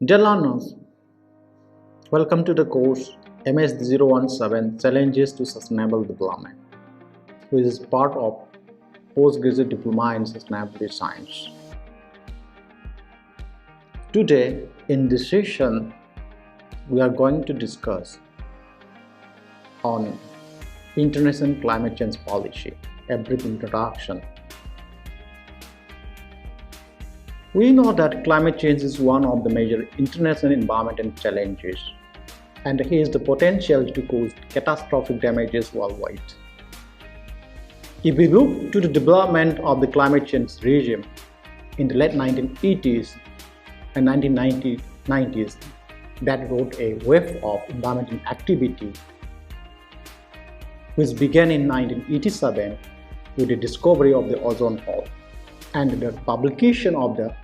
Dear learners, welcome to the course MS017 Challenges to Sustainable Development, which is part of Postgraduate Diploma in Sustainability Science. Today, in this session, we are going to discuss on international climate change policy, a brief introduction. We know that climate change is one of the major international environmental challenges and has the potential to cause catastrophic damages worldwide. If we look to the development of the climate change regime in the late 1980s and 1990s, that brought a wave of environmental activity which began in 1987 with the discovery of the ozone hole and the publication of the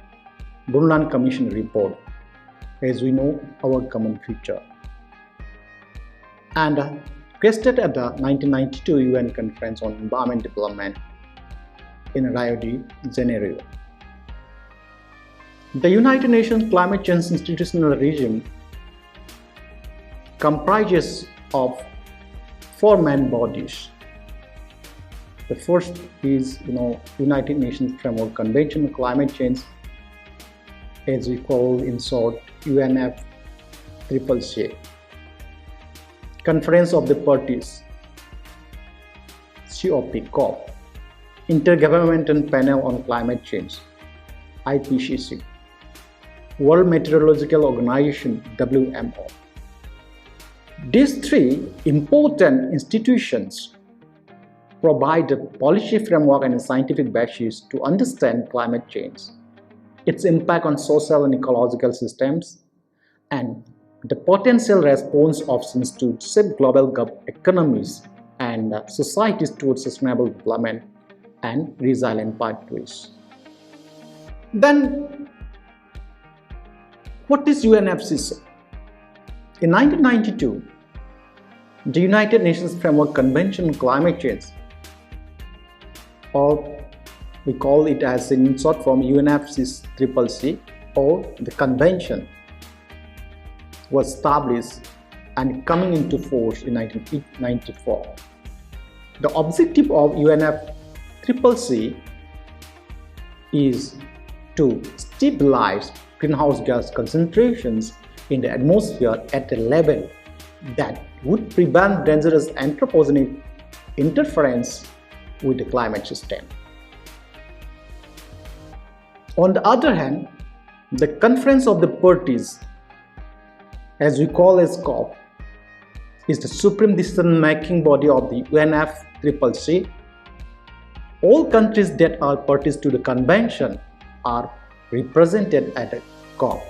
Brundtland Commission report, as we know, our common future, and crested at the 1992 UN Conference on Environment Development in Rio de Janeiro. The United Nations Climate Change Institutional Regime comprises of four main bodies. The first is United Nations Framework Convention on Climate Change, as we call in short UNFCCC. Conference of the Parties, COP, Intergovernmental Panel on Climate Change, IPCC, World Meteorological Organization, WMO. These three important institutions provide a policy framework and a scientific basis to understand climate change, its impact on social and ecological systems, and the potential response options to shape global economies and societies towards sustainable development and resilient pathways. Then, what is UNFCCC? In 1992, the United Nations Framework Convention on Climate Change, or we call it as in short form UNFCCC, or the convention, was established and coming into force in 1994. The objective of UNFCCC is to stabilize greenhouse gas concentrations in the atmosphere at a level that would prevent dangerous anthropogenic interference with the climate system. On the other hand, the Conference of the Parties, as we call as COP, is the supreme decision-making body of the UNFCCC. All countries that are parties to the convention are represented at the COP.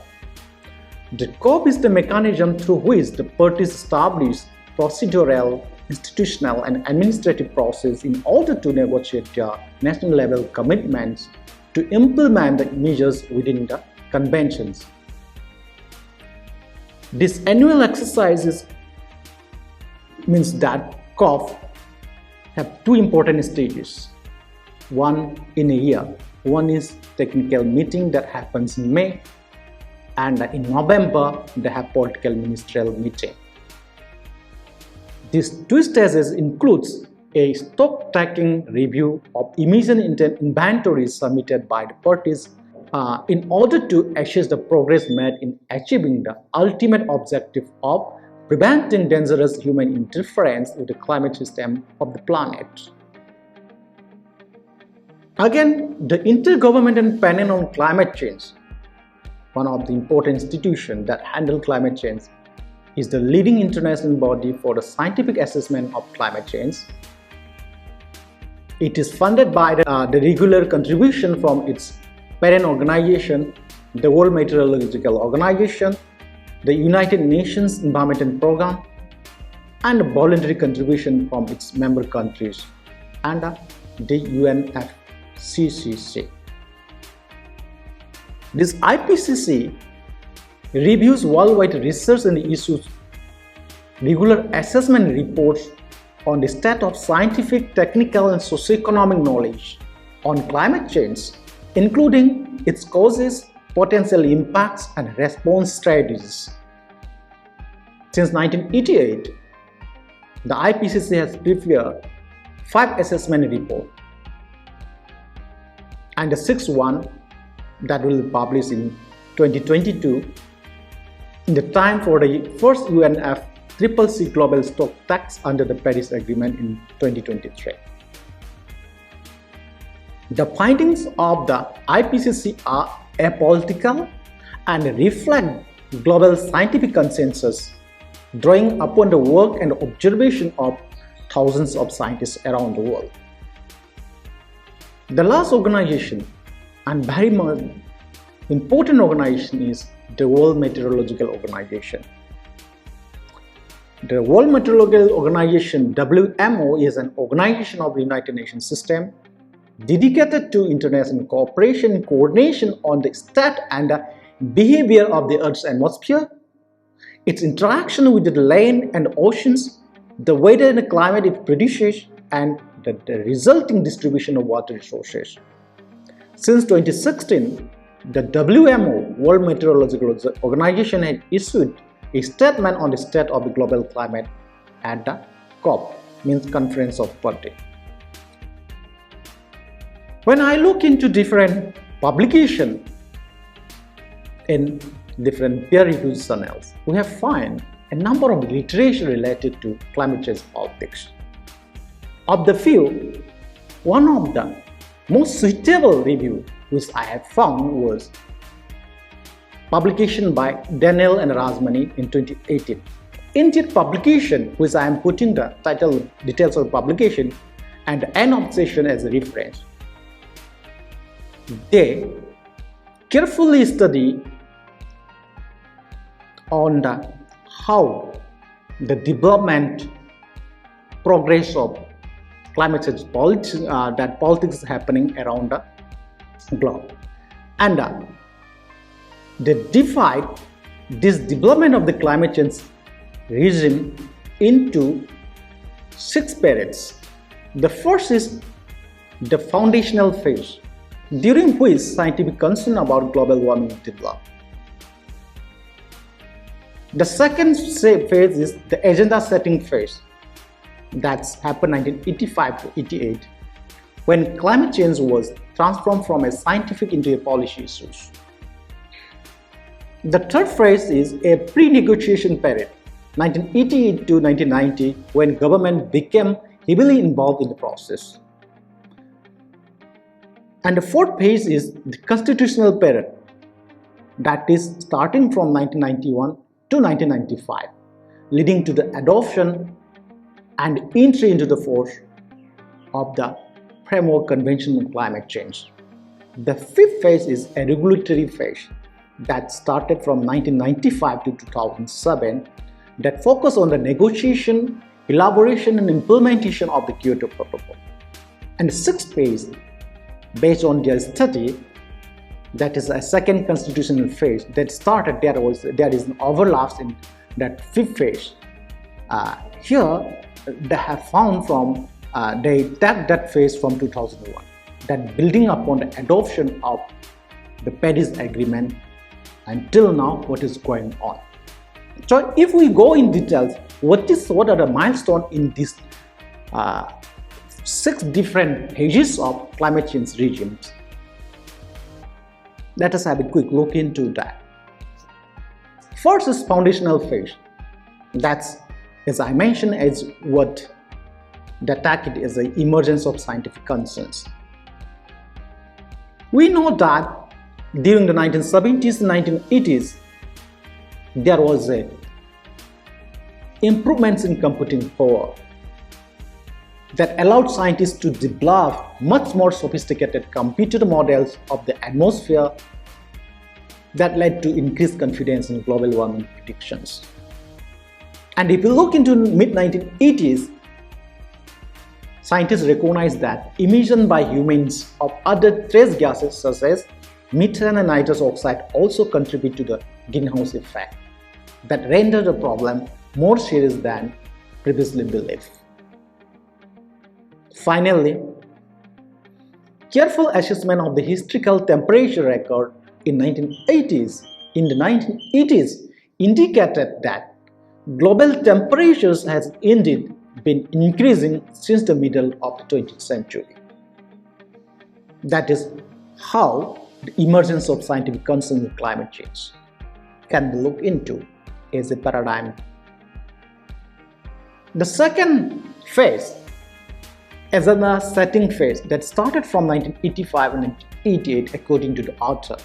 The COP is the mechanism through which the parties establish procedural, institutional, and administrative process in order to negotiate their national level commitments to implement the measures within the conventions. This annual exercise means that COP have two important stages, one in a year. One is technical meeting that happens in May, and in November they have political ministerial meeting. These two stages includes a stock taking review of emission inventories submitted by the parties in order to assess the progress made in achieving the ultimate objective of preventing dangerous human interference with the climate system of the planet. Again, the Intergovernmental Panel on Climate Change, one of the important institutions that handle climate change, is the leading international body for the scientific assessment of climate change. It is funded by the regular contribution from its parent organization, the World Meteorological Organization, the United Nations Environment Programme, and a voluntary contribution from its member countries and the UNFCCC. This IPCC reviews worldwide research and issues regular assessment reports on the state of scientific, technical, and socioeconomic knowledge on climate change, including its causes, potential impacts and response strategies. Since 1988, the IPCC has prepared 5 assessment reports, and the 6th one that will be published in 2022 in the time for the first UNFCCC global stock tax under the Paris Agreement in 2023. The findings of the IPCC are apolitical and reflect global scientific consensus, drawing upon the work and observation of thousands of scientists around the world. The last organization and very much important organization is the World Meteorological Organization. The World Meteorological Organization, WMO, is an organization of the United Nations system dedicated to international cooperation and coordination on the state and the behavior of the Earth's atmosphere, its interaction with the land and oceans, the weather and the climate it produces, and the resulting distribution of water resources. Since 2016, the WMO, World Meteorological Organization, has issued a statement on the state of the global climate at the COP, means Conference of Parties. When I look into different publications in different peer-reviewed journals, we have found a number of literature related to climate change politics. Of the few, one of the most suitable review which I have found was publication by Daniel and Rajmani in 2018. In that publication, which I am putting the title details of publication and the end of session as a reference, they carefully study on how the development progress of climate change politics is happening around the globe, and they divide this development of the climate change regime into 6 periods. The first is the foundational phase, during which scientific concern about global warming develop. The second phase is the agenda setting phase, that's happened 1985 to 88, when climate change was transformed from a scientific into a policy issue. The third phase is a pre-negotiation period, 1988 to 1990, when government became heavily involved in the process. And the fourth phase is the constitutional period, that is starting from 1991 to 1995, leading to the adoption and entry into the force of the Framework Convention on Climate Change. The fifth phase is a regulatory phase that started from 1995 to 2007, that focused on the negotiation, elaboration and implementation of the Kyoto Protocol. And the sixth phase, based on their study, that is a second constitutional phase that started, there is an overlaps in that fifth phase. Here they have found from they take that phase from 2001, that building upon the adoption of the Paris Agreement until now what is going on. So if we go in details, what are the milestones in these 6 different phases of climate change regimes? Let us have a quick look into that. First is foundational phase. That's, as I mentioned, is what the target is the emergence of scientific concerns. We know that during the 1970s and 1980s, there was a improvements in computing power that allowed scientists to develop much more sophisticated computer models of the atmosphere that led to increased confidence in global warming predictions. And if you look into mid-1980s, scientists recognized that emission by humans of other trace gases such as methane and nitrous oxide also contribute to the greenhouse effect that render the problem more serious than previously believed. Finally, careful assessment of the historical temperature record in the 1980s indicated that global temperatures has indeed been increasing since the middle of the 20th century. That is how the emergence of scientific concerns in climate change can be looked into as a paradigm. The second phase is a setting phase that started from 1985 and 1988 according to the author.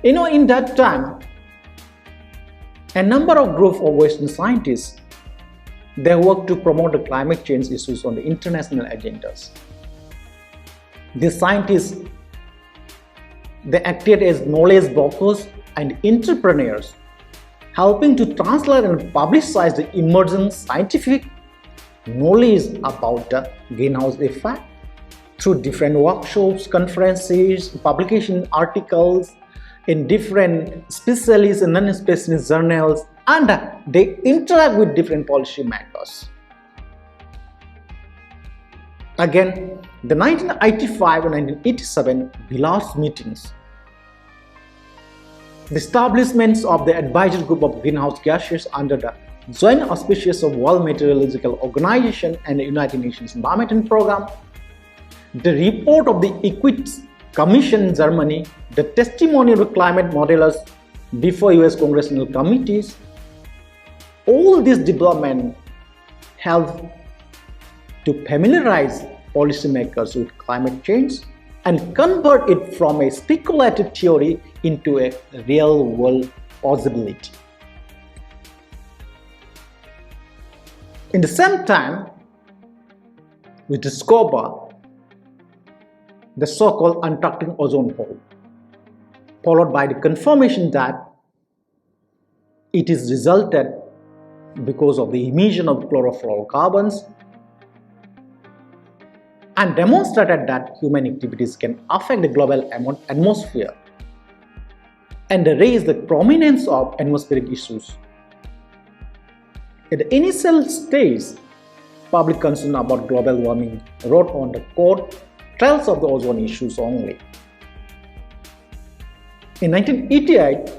In that time, a number of groups of Western scientists, they worked to promote the climate change issues on the international agendas. These scientists, they acted as knowledge brokers and entrepreneurs, helping to translate and publicize the emerging scientific knowledge about the greenhouse effect through different workshops, conferences, publication articles in different specialist and non-specialist journals, and they interact with different policy makers. Again, the 1985 and 1987 Vilnius meetings, the establishments of the advisory group of greenhouse gases under the joint auspices of World Meteorological Organization and the United Nations Environment Program, the report of the Equites Commission in Germany, the testimony of the climate modelers before US congressional committees, all this development helped to familiarize policymakers with climate change and convert it from a speculative theory into a real-world possibility. In the same time, we discover the so-called Antarctic ozone hole, followed by the confirmation that it is resulted because of the emission of chlorofluorocarbons, and demonstrated that human activities can affect the global atmosphere and raise the prominence of atmospheric issues. At the initial stage, public concern about global warming rode on the cold trails of the ozone issues only. In 1988,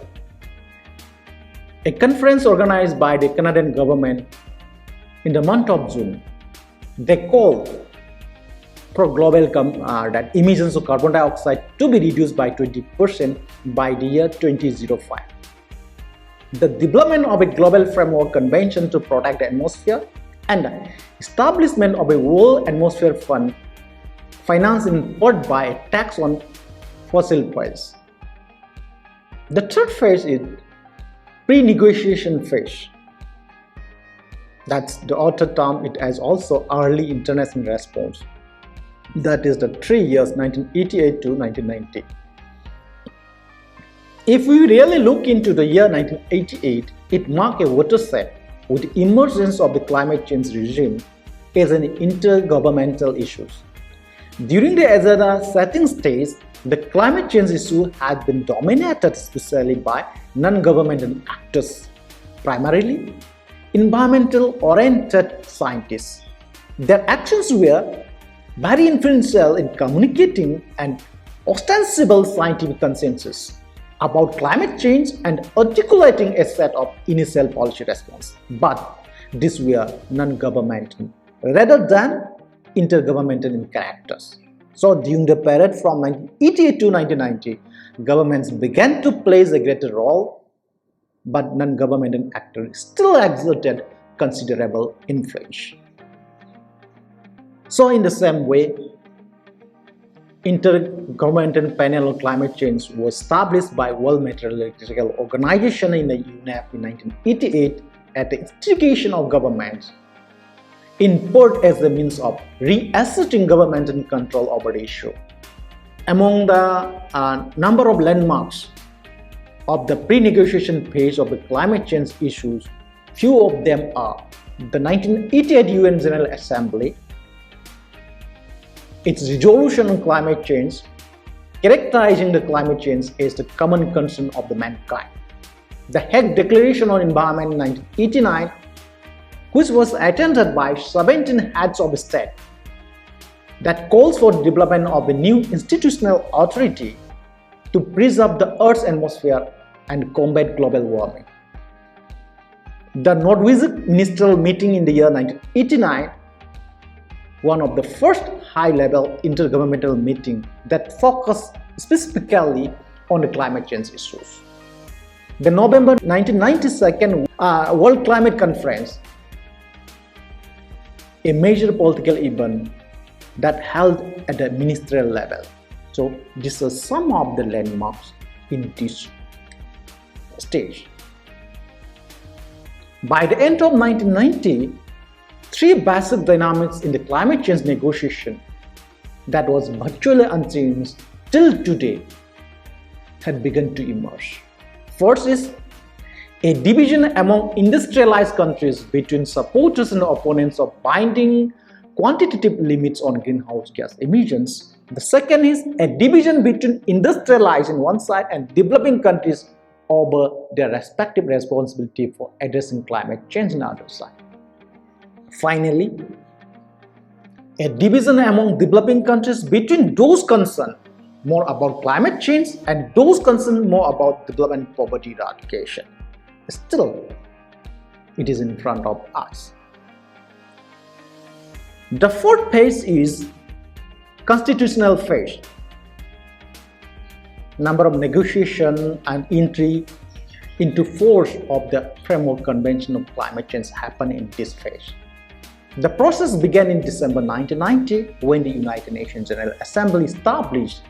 a conference organized by the Canadian government in the month of June, they called for global that emissions of carbon dioxide to be reduced by 20% by the year 2005. The development of a global framework convention to protect the atmosphere and the establishment of a World Atmosphere Fund financed in part by a tax on fossil fuels. The third phase is pre-negotiation phase. That's the author term it as also early international response. That is the 3 years 1988 to 1990. If we really look into the year 1988, it marked a watershed with the emergence of the climate change regime as an intergovernmental issue. During the agenda setting stage, the climate change issue had been dominated especially by non-governmental actors, primarily environmental-oriented scientists. Their actions were very influential in communicating an ostensible scientific consensus about climate change and articulating a set of initial policy response. But these were non-governmental rather than intergovernmental in characters. So during the period from 1988 to 1990, governments began to play a greater role, but non-governmental actors still exerted considerable influence. So in the same way, Intergovernmental Panel on Climate Change was established by World Meteorological Organization in the UNEP in 1988 at the instigation of governments, in part as a means of reasserting governmental control over the issue. Among the number of landmarks of the pre-negotiation phase of the climate change issues, few of them are the 1988 UN General Assembly, its resolution on climate change, characterizing the climate change as the common concern of the mankind. The Hague Declaration on Environment in 1989, which was attended by 17 heads of state, that calls for the development of a new institutional authority to preserve the Earth's atmosphere and combat global warming. The Norwegian ministerial meeting in the year 1989, one of the first high-level intergovernmental meetings that focused specifically on the climate change issues. The November 1992 World Climate Conference, a major political event that held at the ministerial level. So these are some of the landmarks in this stage. By the end of 1990, three basic dynamics in the climate change negotiation that was virtually unchanged till today had begun to emerge. First is a division among industrialized countries between supporters and opponents of binding quantitative limits on greenhouse gas emissions. The second is a division between industrialized on one side and developing countries over their respective responsibility for addressing climate change on the other side. Finally, a division among developing countries between those concerned more about climate change and those concerned more about development poverty eradication. Still, it is in front of us. The fourth phase is constitutional phase. Number of negotiation and entry into force of the Framework Convention of Climate Change happened in this phase. The process began in December 1990 when the United Nations General Assembly established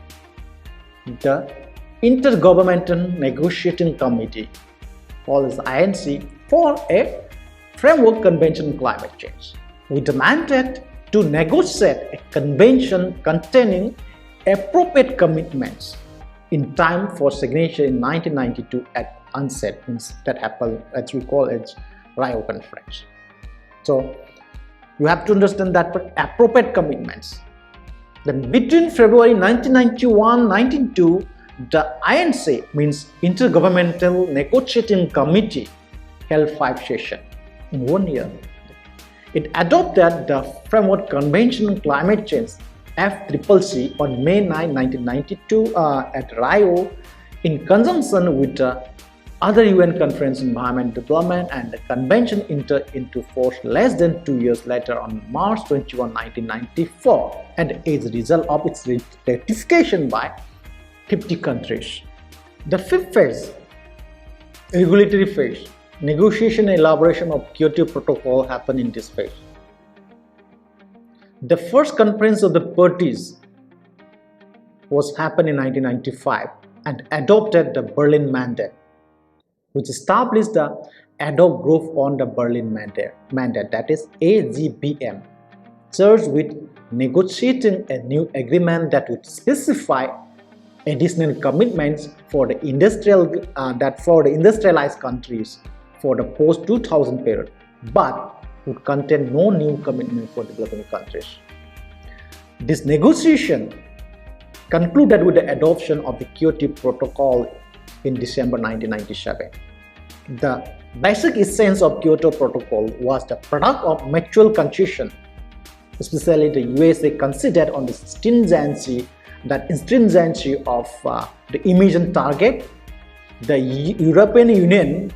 the Intergovernmental Negotiating Committee, called as INC, for a Framework Convention on Climate Change, with the mandate to negotiate a convention containing appropriate commitments in time for signature in 1992 at UNCED, that happened, as we call it, Rio Conference. So you have to understand that appropriate commitments. Then between February 1991-1992, the INC, means Intergovernmental Negotiating Committee, held 5 sessions in 1 year. It adopted the Framework Convention on Climate Change FCCC on May 9, 1992 at Rio in conjunction with the other UN Conference on Environment Development, and the convention entered into force less than 2 years later on March 21, 1994, and as a result of its ratification by 50 countries. The fifth phase, regulatory phase, negotiation and elaboration of Kyoto Protocol happened in this phase. The first conference of the parties was happened in 1995 and adopted the Berlin Mandate, which established the ad hoc group on the Berlin Mandate, that is AGBM, charged with negotiating a new agreement that would specify additional commitments for the industrialized countries for the post-2000 period, but would contain no new commitment for developing countries. This negotiation concluded with the adoption of the Kyoto Protocol in December 1997. The basic essence of Kyoto Protocol was the product of mutual concession, especially the USA considered on the stringency of the emission target. The European Union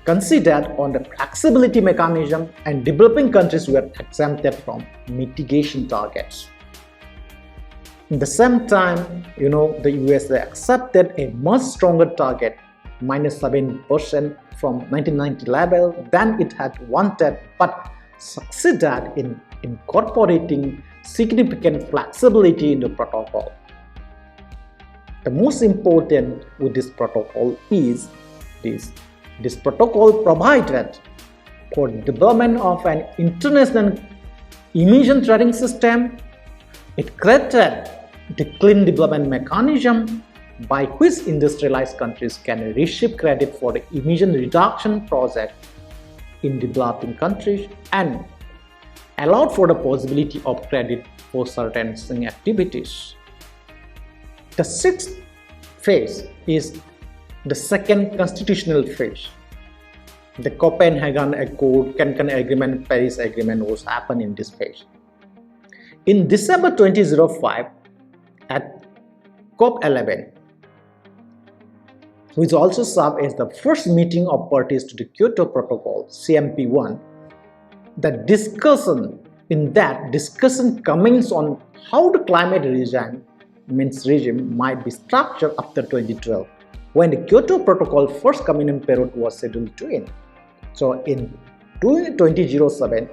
considered on the flexibility mechanism, and developing countries were exempted from mitigation targets. At the same time, the USA accepted a much stronger target, -7% from 1990 level, than it had wanted, but succeeded in incorporating significant flexibility in the protocol. The most important with this protocol is this protocol provided for the development of an international emission trading system. It created the clean development mechanism by which industrialized countries can receive credit for the emission reduction project in developing countries, and allowed for the possibility of credit for certain activities. The sixth phase is the second constitutional phase. The Copenhagen Accord, Cancun Agreement, Paris Agreement was happened in this phase. In December 2005, at COP11, which also served as the first meeting of parties to the Kyoto Protocol (CMP1). The discussion comments on how the climate regime might be structured after 2012, when the Kyoto Protocol first commitment period was scheduled to end. So in 2007,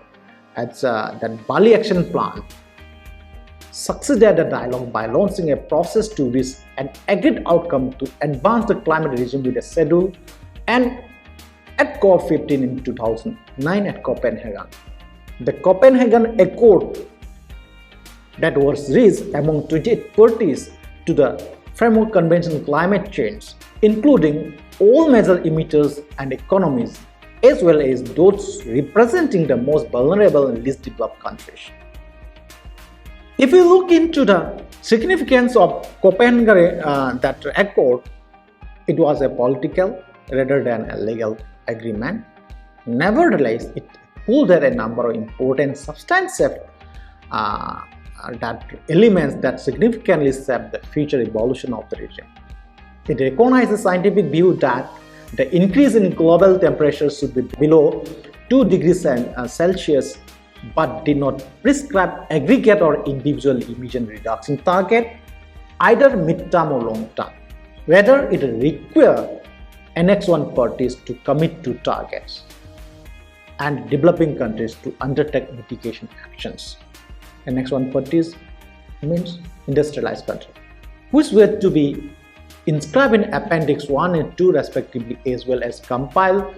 that Bali Action Plan succeeded the dialogue by launching a process to reach an agreed outcome to advance the climate regime with a schedule, and at COP15 in 2009 at Copenhagen. The Copenhagen Accord that was reached among 28 parties to the Framework Convention on Climate Change, including all major emitters and economies, as well as those representing the most vulnerable and least developed countries. If you look into the significance of Copenhagen that accord, it was a political rather than a legal agreement. Nevertheless, it pulled out a number of important substantive elements that significantly shaped the future evolution of the region. It recognized the scientific view that the increase in global temperature should be below 2 degrees Celsius, but did not prescribe aggregate or individual emission reduction target, either mid-term or long-term. Rather, it required Annex 1 parties to commit to targets and developing countries to undertake mitigation actions. Annex 1 parties means industrialized countries, which were to be inscribed in Appendix 1 and 2 respectively, as well as compiled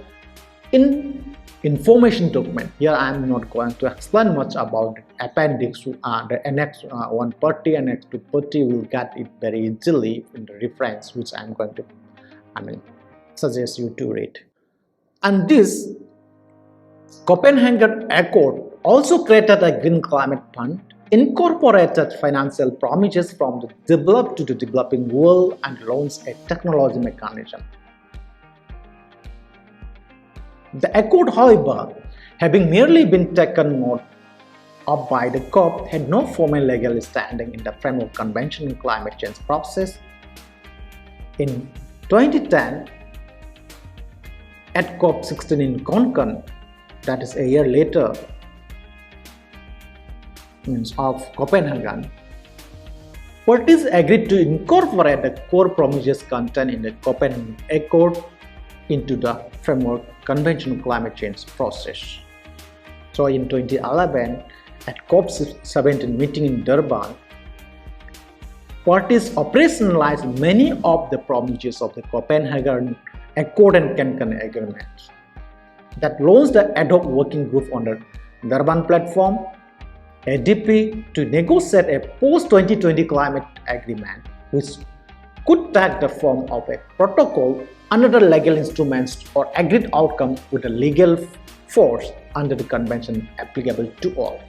in information document. Here I am not going to explain much about appendix. The Annex 1 party and Annex 2 party will get it very easily in the reference, which I am going to suggest you to read. And this Copenhagen Accord also created a Green Climate Fund, incorporated financial promises from the developed to the developing world, and launched a technology mechanism. The accord, however, having merely been taken note of by the COP, had no formal legal standing in the Framework Convention on Climate Change process. In 2010, at COP16 in Cancun, that is a year later of Copenhagen, parties agreed to incorporate the core promises contained in the Copenhagen Accord into the Framework Convention on Climate Change process. So in 2011, at COP17 meeting in Durban, parties operationalized many of the promises of the Copenhagen Accord and Cancun agreements. That launched the ad hoc working group on the Durban platform, ADP, to negotiate a post-2020 climate agreement, which could take the form of a protocol under the legal instruments or agreed outcome with a legal force under the convention applicable to all.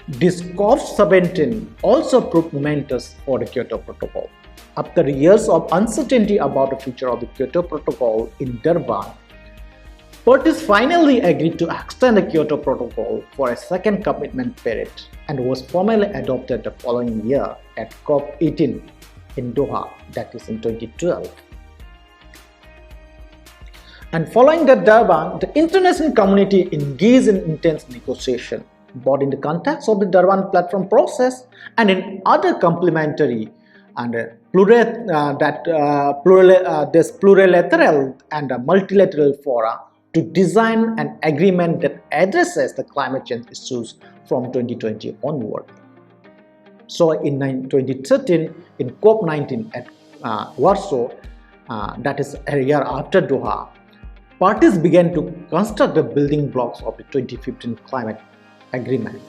This COP17 also proved momentous for the Kyoto Protocol. After years of uncertainty about the future of the Kyoto Protocol in Durban, parties finally agreed to extend the Kyoto Protocol for a second commitment period, and was formally adopted the following year at COP18 in Doha, that is in 2012. And following the Durban, the international community engaged in intense negotiation, both in the context of the Durban platform process and in other complementary and plurilateral and multilateral fora, to design an agreement that addresses the climate change issues from 2020 onward. So in 2013, in COP19 at Warsaw, that is a year after Doha, parties began to construct the building blocks of the 2015 climate agreement.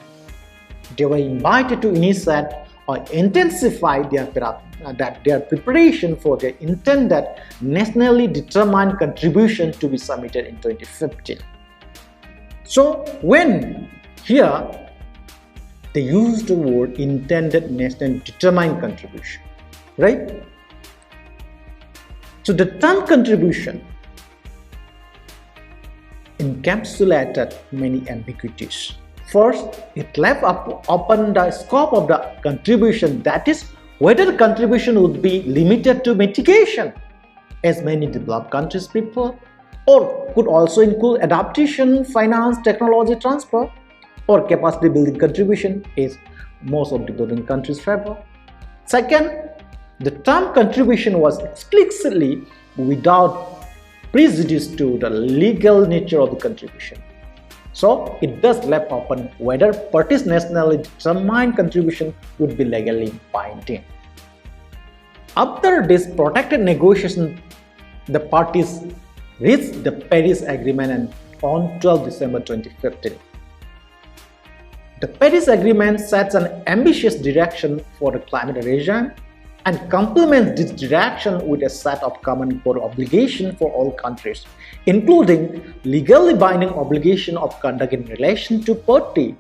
They were invited to initiate or intensify their preparation for their intended nationally determined contribution to be submitted in 2015. So when here they use the word intended nationally determined contribution, right? So the term contribution encapsulated many ambiguities. First, it left open the scope of the contribution, that is, whether the contribution would be limited to mitigation as many developed countries prefer, or could also include adaptation, finance, technology transfer, or capacity building contribution, as most of developing countries favor. Second, the term contribution was explicitly without prejudice to the legal nature of the contribution. So it does left open whether parties' nationally determined contribution would be legally binding. After this protracted negotiation, the parties reached the Paris Agreement on 12 December 2015. The Paris Agreement sets an ambitious direction for the climate regime and complements this direction with a set of common core obligations for all countries, including legally binding obligation of conduct in relation to party,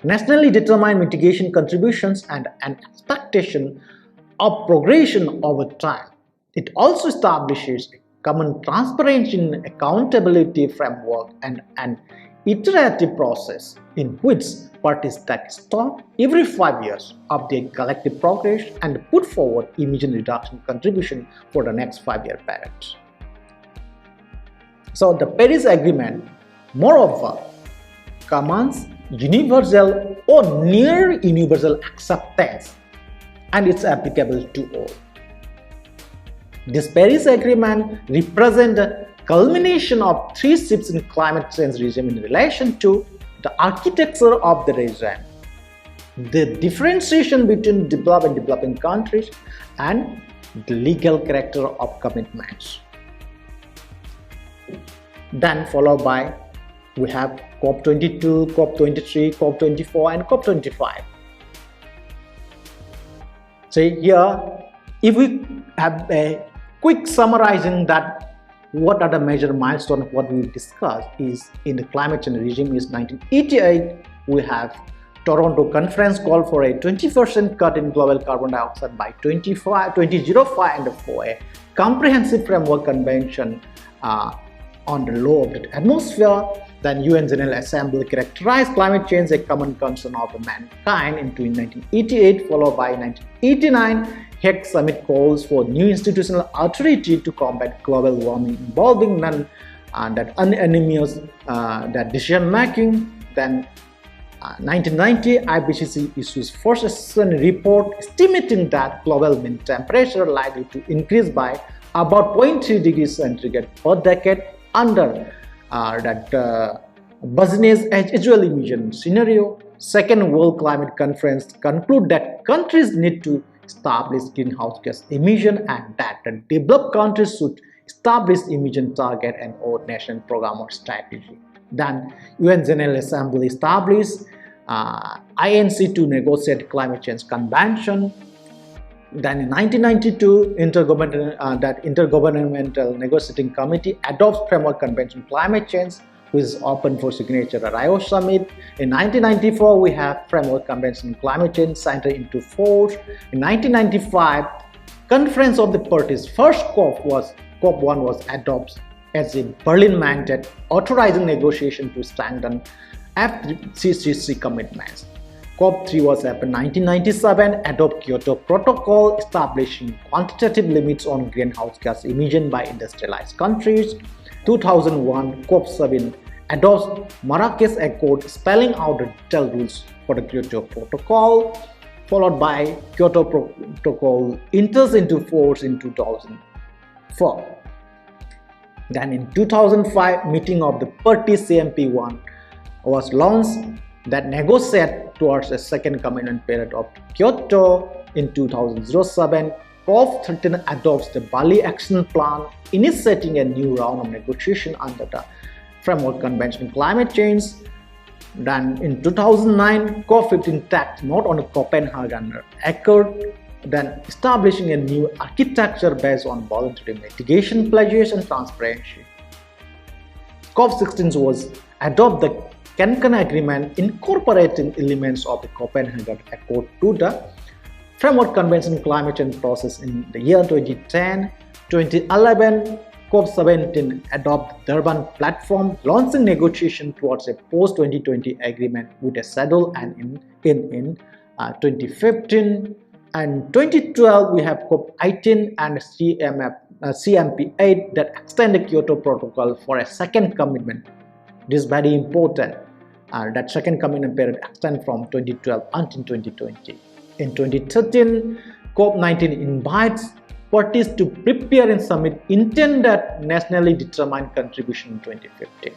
nationally determined mitigation contributions, and an expectation of progression over time. It also establishes a common transparency and accountability framework and an iterative process in which parties take stock every 5 years, update collective progress, and put forward emission reduction contribution for the next 5-year period. So the Paris Agreement, moreover, commands universal or near universal acceptance, and it's applicable to all. This Paris Agreement represents the culmination of 3 shifts in climate change regime in relation to the architecture of the regime, the differentiation between developed and developing countries, and the legal character of commitments. Then followed by, we have COP22, COP23, COP24, and COP25. So here, if we have a quick summarizing that what are the major milestones of what we discussed is in the climate change regime is 1988, we have Toronto Conference call for a 20% cut in global carbon dioxide by 2005 and for a comprehensive framework convention on the law of the atmosphere. Then UN General Assembly characterized climate change as a common concern of mankind in 1988, followed by 1989. Hague Summit calls for new institutional authority to combat global warming involving unanimous decision making. Then 1990, IPCC issues first assessment report estimating that global mean temperature likely to increase by about 0.3 degrees centigrade per decade under business as usual emission scenario. Second World Climate Conference conclude that countries need to establish greenhouse gas emission and that the developed countries should establish emission target and or national program or strategy. Then UN General Assembly established INC to negotiate climate change convention. Then in 1992, Intergovernmental Negotiating Committee adopts Framework Convention on Climate Change, which is open for signature at Rio Summit. In 1994, we have Framework Convention on Climate Change signed into force. In 1995, Conference of the Parties first COP1 was adopted as a Berlin mandate authorizing negotiation to strengthen FCCC commitments. COP3 was happened in 1997, adopt Kyoto Protocol establishing quantitative limits on greenhouse gas emission by industrialized countries. 2001, COP7 adopts Marrakesh Accord spelling out the detailed rules for the Kyoto Protocol, followed by Kyoto Protocol enters into force in 2004. Then in 2005, meeting of the parties CMP1 was launched that negotiate towards a second commitment period of Kyoto. In 2007, COP13 adopts the Bali Action Plan, initiating a new round of negotiation under the Framework Convention on Climate Change. Then in 2009, COP15 tacked not on the Copenhagen Accord, then establishing a new architecture based on voluntary mitigation pledges and transparency. COP16 was adopt the Cancun Agreement incorporating elements of the Copenhagen Accord to the Framework Convention on Climate Change process in the year 2010. 2011, COP17 adopt the Durban Platform, launching negotiation towards a post-2020 agreement with a schedule, and in 2015, And 2012 we have COP18 and CMP8 that extend the Kyoto Protocol for a second commitment. This is very important. That second commitment period extends from 2012 until 2020. In 2013, COP19 invites parties to prepare and submit intended nationally determined contribution in 2015.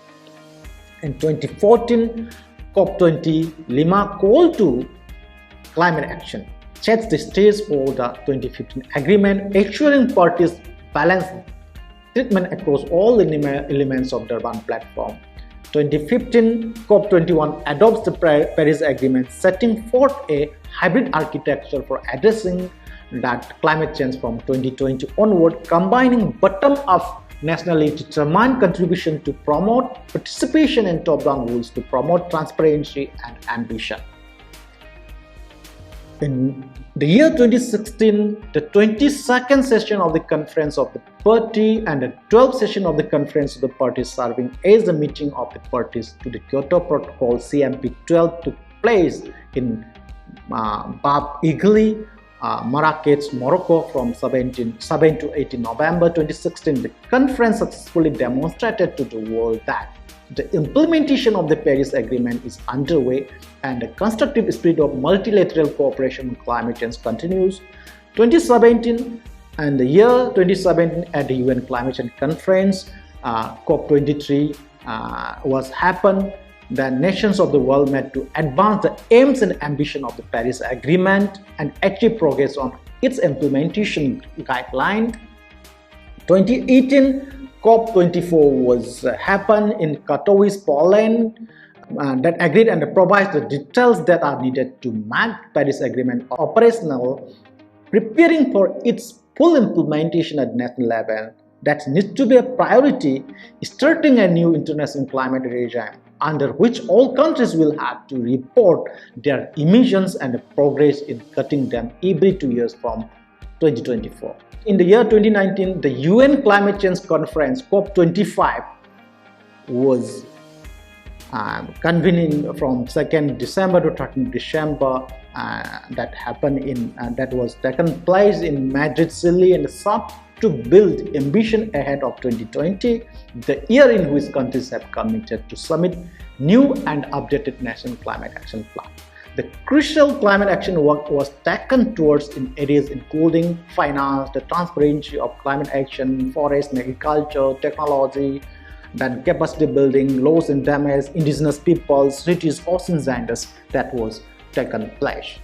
In 2014, COP20 Lima call to climate action sets the stage for the 2015 agreement, ensuring parties balance treatment across all elements of the Durban platform. 2015 COP21 adopts the Paris Agreement, setting forth a hybrid architecture for addressing that climate change from 2020 onward, combining bottom-up nationally determined contribution to promote participation and top-down rules to promote transparency and ambition. In the year 2016, the 22nd session of the Conference of the Party and the 12th session of the Conference of the Parties serving as the meeting of the parties to the Kyoto Protocol CMP12 took place in Bab Igli, Marrakech, Morocco from 7 to 18 November 2016. The conference successfully demonstrated to the world that the implementation of the Paris Agreement is underway and the constructive spirit of multilateral cooperation on climate change continues. 2017 and the year 2017 at the UN Climate Change Conference, COP23 was happened. The nations of the world met to advance the aims and ambition of the Paris Agreement and achieve progress on its implementation guideline. 2018 COP24 was happened in Katowice, Poland, that agreed and provides the details that are needed to make Paris Agreement operational, preparing for its full implementation at national level. That needs to be a priority, starting a new international climate regime under which all countries will have to report their emissions and progress in cutting them every 2 years from 2024. In the year 2019, the UN Climate Change Conference COP25 was convening from 2nd December to 13th December. That was taken place in Madrid, Chile, and sought to build ambition ahead of 2020, the year in which countries have committed to submit new and updated national climate action plan. The crucial climate action work was taken towards in areas including finance, the transparency of climate action, forest and agriculture, technology, then capacity building, loss and damage, indigenous peoples, cities, oceans, and that was taken place.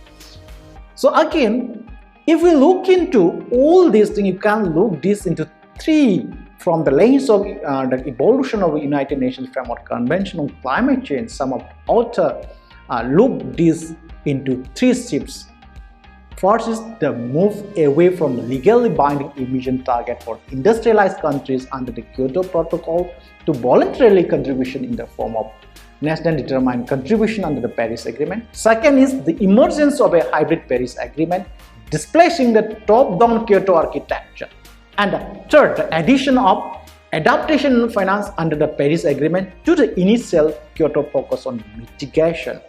So again, if we look into all these things, you can look this into three from the lens of the evolution of the United Nations Framework Convention on Climate Change. Some of the authors look this into three shifts. First is the move away from legally binding emission target for industrialized countries under the Kyoto Protocol to voluntary contribution in the form of nationally determined contribution under the Paris Agreement. Second is the emergence of a hybrid Paris Agreement, displacing the top-down Kyoto architecture. And third, the addition of adaptation and finance under the Paris Agreement to the initial Kyoto focus on mitigation.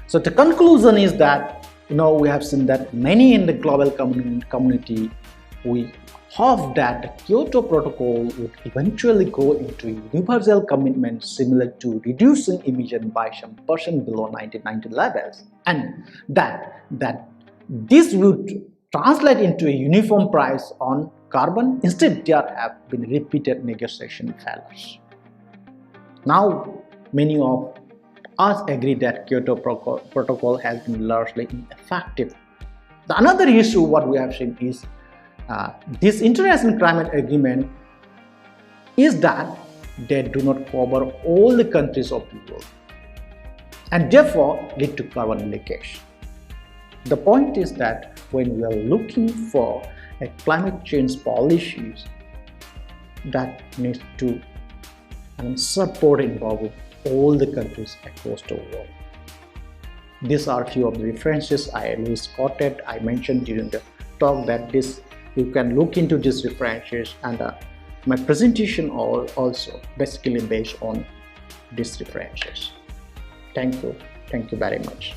So the conclusion is that we have seen that many in the global community, we hope that the Kyoto Protocol would eventually go into universal commitment similar to reducing emission by some % below 1990 levels, and that this would translate into a uniform price on carbon. Instead, there have been repeated negotiation failures. Now, many of us agree that Kyoto Protocol has been largely ineffective. Another issue what we have seen is this international climate agreement is that they do not cover all the countries of the world and therefore lead to carbon leakage. The point is that when we are looking for a climate change policies that needs to support involve all the countries across the world. These are few of the references I always quoted. I mentioned during the talk that you can look into these references, and my presentation also basically based on these references. Thank you very much.